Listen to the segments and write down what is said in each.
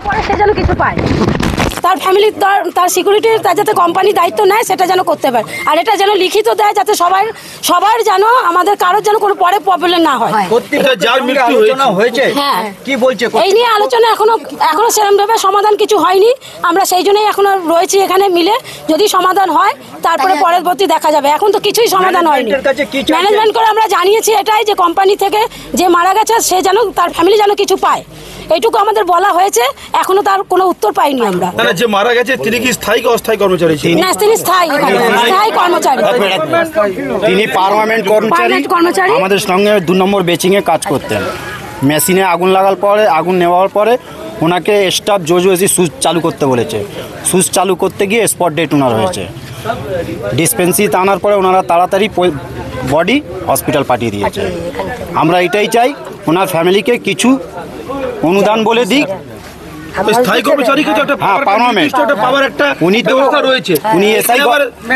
পরে সে যেন কিছু পায়, তার ফ্যামিলি তার সিকিউরিটির তার যাতে কোম্পানি দায়িত্ব নেয় সেটা যেন করতে পারে, আর এটা যেন লিখিত দেয় যাতে সবার যেন আমাদের কারোর যেন কোনো পরে প্রবলেম না হয়। হ্যাঁ, কি বলছে এই নিয়ে আলোচনা এখনো সেরকম ভাবে সমাধান কিছু হয়নি। আমরা সেই জন্যই এখনো রয়েছি এখানে মিলে, যদি সমাধান হয় তারপরে পরবর্তী দেখা যাবে। এখন তো কিছুই সমাধান হয়নি। ম্যানেজমেন্ট করে আমরা জানিয়েছি এটাই যে কোম্পানি থেকে যে মারা গেছে সে যেন তার ফ্যামিলি যেন কিছু পায়, এইটুকু আমাদের বলা হয়েছে। এখনো তার কোনো উত্তর পাইনি আমরা। যে মারা গেছে তিনি কি স্থায়ী কি অস্থায়ী কর্মচারী ছিলেন? না, তিনি স্থায়ী কর্মচারী। তিনি পার্মানেন্ট কর্মচারী। আমাদের সঙ্গে 2 নম্বর বেচিংয়ে কাজ করতেন। মেশিনে আগুন আগুন নেওয়ার পরে ওনাকে স্টাফ জোজি সুইচ চালু করতে বলেছে। সুইচ চালু করতে গিয়ে স্পট ডেট ওনার হয়েছে। ডিসপেন্সারিতে আনার পরে ওনারা তাড়াতাড়ি বডি হসপিটাল পাঠিয়ে দিয়েছে। আমরা এটাই চাই ওনার ফ্যামিলিকে কিছু অনুদান বলে দিক। স্থায়ী কর্মচারীকে তো একটা পাওয়ার একটা উনি তো রয়েছে, উনি এসআই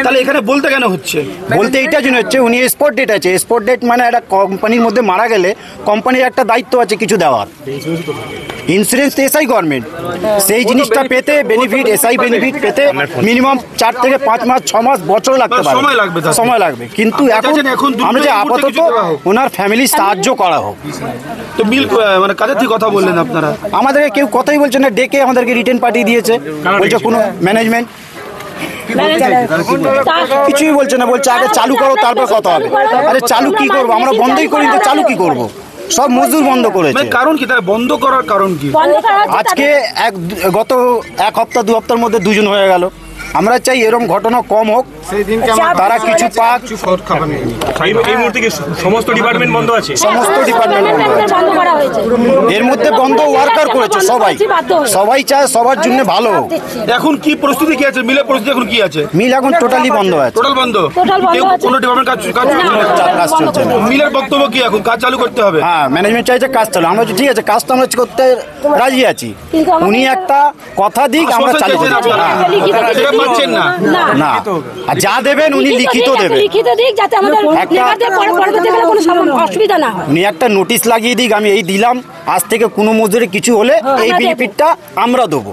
তাহলে এখানে বলতে কেন হচ্ছে? বলতে এইটার জন্য হচ্ছে উনি স্পট ডেট আছে। স্পট ডেট মানে একটা কোম্পানির মধ্যে মারা গেলে কোম্পানির একটা দায়িত্ব আছে কিছু দেওয়ার। ইন্স্যুরেন্স তো এসআই গভর্নমেন্ট, সেই জিনিসটা পেতে বেনিফিট এসআই বেনিফিট পেতে মিনিমাম 4 থেকে 5 মাস 6 মাস বছর লাগতে পারে, সময় লাগবে। কিন্তু এখন আমরা যে আপাতত ওনার ফ্যামিলির সাহায্য করা হোক। তো বিল মানে কাদের থেকে কথা বললেন আপনারা? আমাদেরকে কেউ কথাই বলছে না, ডেকে আমাদেরকে রিটার্ন পাঠিয়ে দিয়েছে। বলছে কোনো ম্যানেজমেন্ট কিছুই বলছে না, বলছে আগে চালু করো তারপর কথা হবে। আরে চালু কি করবো, আমরা বন্ধই করি তো চালু কি করবো? সব মজদুর বন্ধ করেছে। কারণ কি তার বন্ধ করার কারণ কি? আজকে গত 1 সপ্তাহ 2 সপ্তাহের মধ্যে 2 জন হয়ে গেল। আমরা চাই এরকম ঘটনা কম হোক, তারা কিছু পাক। এই মুহূর্তে কি সমস্ত ডিপার্টমেন্ট বন্ধ আছে? সমস্ত ডিপার্টমেন্ট বন্ধ আছে। এর মধ্যে বন্ধ ওয়ার্কার করেছে সবাই চায় সবার জন্য ভালো। এখন কি পরিস্থিতি কি আছে মিলের পরিস্থিতি? এখন কি আছে? মিল এখন টোটালি বন্ধ আছে। টোটাল বন্ধ। কোনো ডিপার্টমেন্ট কাজ চলছে না। মিলের বক্তব্য কি এখন? কাজ চালু করতে হবে। হ্যাঁ, ম্যানেজমেন্ট চাইছে কাজ চালু। আমরা ঠিক আছে, কাজটা আমরা করতে রাজি আছি। উনি একটা কথা দিক, আমরা চালু করছি। পাচ্ছেন না না, আর যা দেবেন উনি লিখিত দেবেন। অসুবিধা না হয়। উনি একটা নোটিশ লাগিয়ে দিক, আমি এই দিলাম, আজ থেকে কোনো মজদুরি কিছু হলে এই বেনিফিটটা আমরা দেবো,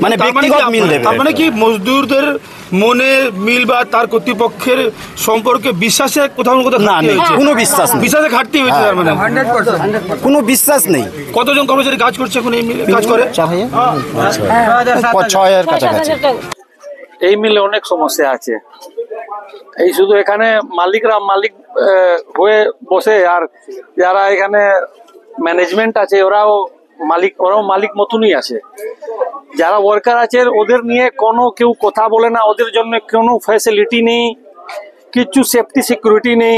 মানে ব্যক্তিগত মিল দেবে। মানে কি মজদুরদের মনে মিল বা তার কর্তৃপক্ষের সম্পর্কে বিশ্বাসে কোথাও না, কোনো বিশ্বাস নেই। বিশ্বাসে ঘাটতি হয়েছে তার মানে? কোনো বিশ্বাস নেই। কতজন কর্মচারী কাজ করছে এখন এই মিলে? কাজ করে 6,000 কাছাকাছি। এই মিলে অনেক সমস্যা আছে। এই শুধু এখানে মালিক হয়ে বসে, আর যারা এখানে ম্যানেজমেন্ট আছে ওরাও মালিক মতনই আছে। যারা ওয়ার্কার আছে ওদের নিয়ে কেউ কথা বলে না, ওদের জন্য কোনো ফ্যাসিলিটি নেই, কিছু সেফটি সিকিউরিটি নেই।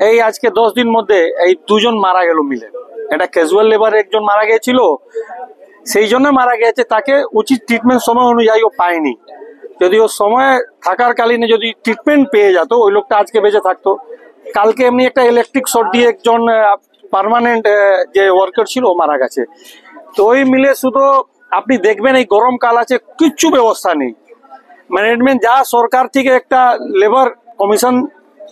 এই আজকে 10 দিন মধ্যে এই 2 জন মারা গেল মিলে। এটা ক্যাজুয়াল লেবার একজন মারা গিয়েছিল, সেই জন্য মারা গেছে। তাকে উচিত ট্রিটমেন্ট সময় অনুযায়ী ও পায়নি। যদি ও সময় থাকার কালীনে যদি ট্রিটমেন্ট পেয়ে যেত, ওই লোকটা আজকে বেঁচে থাকতো। কালকে এমনি একটা ইলেকট্রিক শর্ট দিয়ে একজন পার্মানেন্ট যে ওয়ার্কার ছিল ও মারা গেছে। তো ওই মিলে শুধু আপনি দেখবেন এই গরমকাল আছে, কিচ্ছু ব্যবস্থা নেই। ম্যানেজমেন্ট যা সরকার থেকে একটা লেবার কমিশন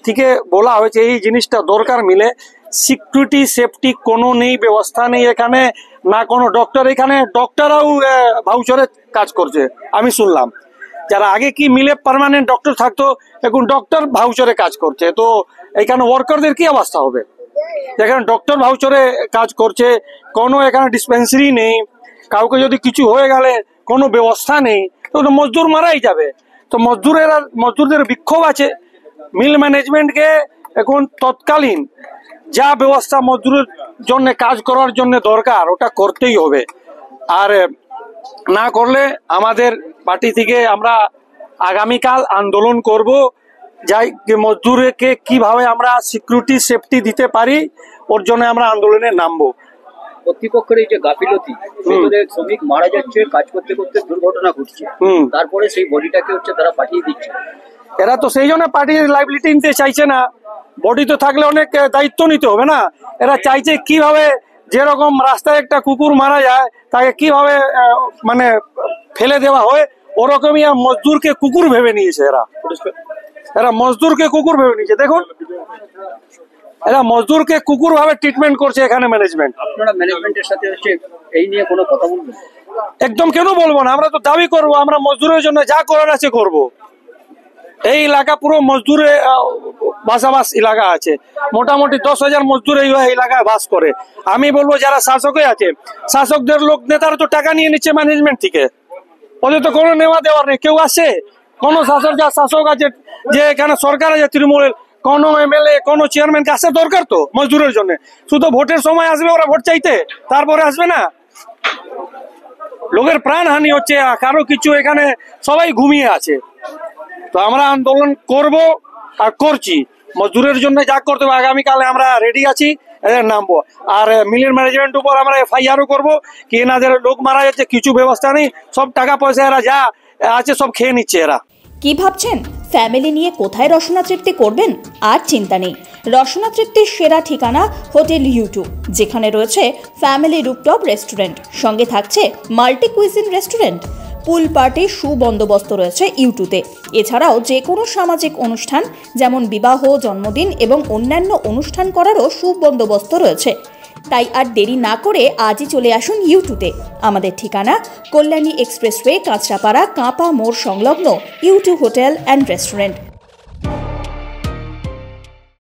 থেকে বলা হয়েছে এই জিনিসটা দরকার, মিলে সিকিউরিটি সেফটি কোনো নেই, ব্যবস্থা নেই এখানে। না কোনো ডক্টর, এখানে ডক্টররাও ভাউচারে কাজ করছে আমি শুনলাম। যারা আগে কি মিলে পার্মানেন্ট ডক্টর থাকতো, এখন ডক্টর ভাউচারে কাজ করছে। তো এখানে ওয়ার্কারদের কি অবস্থা হবে? এখানে ডক্টর ভাউচারে কাজ করছে, কোনো এখানে ডিসপেন্সারি নেই। কাউকে যদি কিছু হয়ে গেলে কোনো ব্যবস্থা নেই, তো মজদুর মারাই যাবে। তো মজদুরদের বিক্ষোভ আছে। মিল ম্যানেজমেন্টকে এখন তৎকালীন যা ব্যবস্থা মজদুরের জন্য কাজ করার জন্য দরকার ওটা করতেই হবে। আর না করলে আমাদের পার্টি থেকে আমরা আগামীকাল আন্দোলন করব। যাই মজদুরকে কিভাবে আমরা সিকিউরিটি সেফটি দিতে পারি, ওর জন্য আমরা আন্দোলনে নামবো। কর্তৃপক্ষের এই যে গাফিলতি, শ্রমিক মারা যাচ্ছে, কাজ করতে করতে দুর্ঘটনা ঘটছে, তারপরে সেই বডিটাকে তারা পাঠিয়ে দিচ্ছে। এরা তো সেই জন্য পার্টির লাইবিলিটি নিতে চাইছে না। বডি তো থাকলে অনেক দায়িত্ব নিতে হবে না। এরা চাইছে কিভাবে, যেরকম রাস্তায় একটা কুকুর মারা যায় তাকে কিভাবে মানে ফেলে দেওয়া হয়, ওরকমই মজদুরকে কুকুর ভেবে নিয়েছে। এরা মজদুরকে কুকুর ভেবে নিয়েছে। দেখুন, এরা মজদুরকে কুকুর ভাবে ট্রিটমেন্ট করছে এখানে ম্যানেজমেন্ট। আপনারা ম্যানেজমেন্টের সাথে এই নিয়ে কোনো কথা বলবেন? একদম কেন বলবো না, আমরা তো দাবি করবো, আমরা মজদুরের জন্য যা করার আছে করব। এই এলাকা পুরো মজদুরে বাসাবাস এলাকা আছে, মোটামুটি 10,000 মজদুর এই এলাকায় বাস করে। আমি বলবো যারা শাসকে আছে, শাসকদের লোক নেতারা তো টাকা নিয়ে নিচ্ছে ম্যানেজমেন্ট থেকে, ওদের তো কোনো নেওয়া দেওয়ার নেই। কেউ আসে, কোনো শাসক আছে যে এখানে সরকার আছে তৃণমূলের, কোনো এমএলএ কোনো চেয়ারম্যানকে আসা দরকার তো মজদুরের জন্য? শুধু ভোটের সময় আসবে ওরা ভোট চাইতে, তারপরে আসবে না। লোকের প্রাণহানি হচ্ছে, কারো কিছু এখানে সবাই ঘুমিয়ে আছে। তো আমরা আন্দোলন করব আর করছি, মজদুরের জন্য যা করতে হবে। আগামীকালে আমরা রেডি আছি, এদের নামবো। আর মিলের ম্যানেজমেন্ট উপর আমরা এফআইআরও করবো কি এনাদের লোক মারা যাচ্ছে, কিছু ব্যবস্থা নেই, সব টাকা পয়সা এরা যা আছে সব খেয়ে নিচ্ছে এরা। কি ভাবছেন ফ্যামিলি নিয়ে কোথায় রসনা তৃপ্তি করবেন? আর চিন্তা নেই, রসনা তৃপ্তির সেরা ঠিকানা হোটেল ইউ2, যেখানে রয়েছে ফ্যামিলি রুফটপ রেস্টুরেন্ট, সঙ্গে থাকছে মাল্টি কুইজিন রেস্টুরেন্ট। পুল পার্টির সুবন্দোবস্ত রয়েছে ইউ2তে। এছাড়াও যে কোনো সামাজিক অনুষ্ঠান যেমন বিবাহ, জন্মদিন এবং অন্যান্য অনুষ্ঠান করারও সুবন্দোবস্ত রয়েছে। তাই আর দেরি না করে আজই চলে আসুন ইউ2তে। আমাদের ঠিকানা কল্যাণী এক্সপ্রেসওয়ে, কাঁচরাপাড়া, কাঁপা মোড় সংলগ্ন U two hotel and restaurant.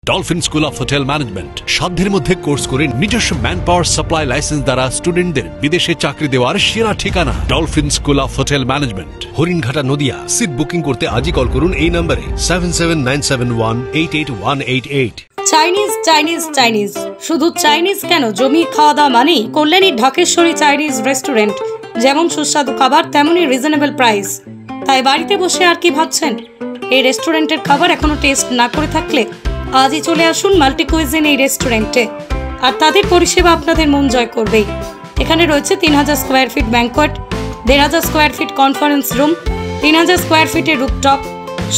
Dolphin school of hotel management সাধ্যের মধ্যে কোর্স করে নিজস্ব ম্যান পাওয়ার সাপ্লাই লাইসেন্স দ্বারা স্টুডেন্টদের বিদেশে চাকরি দেওয়ার সেরা ঠিকানা Dolphin school of hotel Management, Haringhata, Nadia. Seat booking করতে আজই কল করুন এই নম্বরে 7797188188। চাইনিজ চাইনিজ চাইনিজ, শুধু চাইনিজ কেন, জমি খাওয়া দাওয়া মানেই কল্যাণী ঢাকেশ্বরী চাইনিজ রেস্টুরেন্ট। যেমন সুস্বাদু খাবার তেমনই রিজনেবল প্রাইস। তাই বাড়িতে বসে আর কি ভাবছেন? এই রেস্টুরেন্টের খাবার এখনো টেস্ট না করে থাকলে আজই চলে আসুন মাল্টি কুইজিন এই রেস্টুরেন্টে। আর তাদের পরিষেবা আপনাদের মন জয় করবেই। এখানে রয়েছে 3000 square feet banquet, 1500 square feet conference room, 3000 square ফিটের রুফটপ।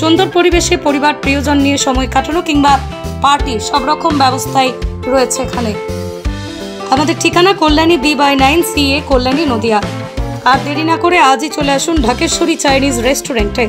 সুন্দর পরিবেশে পরিবার প্রিয়জন নিয়ে সময় কাটানো কিংবা পার্টি, সব রকম ব্যবস্থাই রয়েছে এখানে। আমাদের ঠিকানা কল্যাণী B/9 CA, কল্যাণী, নদিয়া। আর দেরি না করে আজই চলে আসুন ঢাকেশ্বরী চাইনিজ রেস্টুরেন্টে।